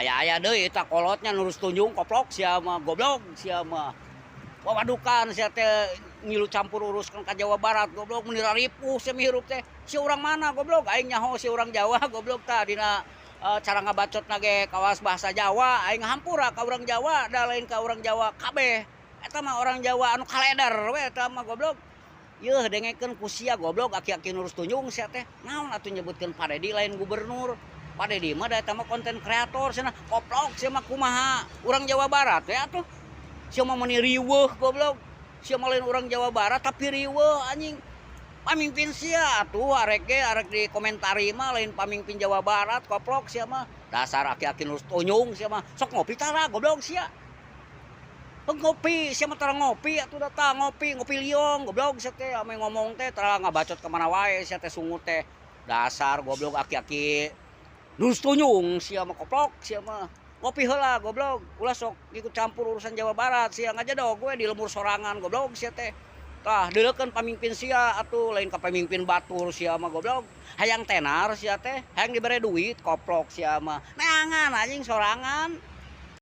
aya deui eta kolotnya nurus tunjung koplok sia mah goblok sia mah. Wawadukan sia teh ngilu campur uruskeun ka Jawa Barat goblok mun ripuh sia mihirup teh. Si urang mana goblok aing nyaho si urang Jawa goblok tah dina cara ngabacotna ge kawas bahasa Jawa aing hampura ka urang Jawa da lain ka urang Jawa kabeh. Eta mah orang Jawa anu kaleder we eta mah goblok. Yeuh dengekeun ku sia goblok aki-aki nurus tunjung sia teh. Naon atuh nyebutkeun Padedi lain gubernur. Padedi mah da eta mah konten kreator cenah koplok sia mah kumaha urang Jawa Barat we atuh. Sia mah meni riweuh goblok. Sia mah lain urang Jawa Barat tapi riweuh anjing. Pamimpin sia atuh arek dikomentari mah lain pamimpin Jawa Barat koplok sia mah. Dasar aki-aki nurus tunjung sia mah. Sok ngopi tara goblok sia. Ngopi sia mah tara ngopi atuh datang ngopi liong goblok sia teh ame ngomong teh tara ngabacot ka mana wae sia teh sungut teh. Dasar goblok aki-aki nurus tunjung sia mah koplok sia mah. Ngopi heula goblok, ulah sok ikut campur urusan Jawa Barat sia ngajadog gue di lemur sorangan goblok sia teh. Tah deuleukeun pamimpin sia atuh lain ka pamimpin batur sia mah goblok. Hayang tenar sia teh, hayang dibere duit koplok sia mah. Neangan anjing sorangan.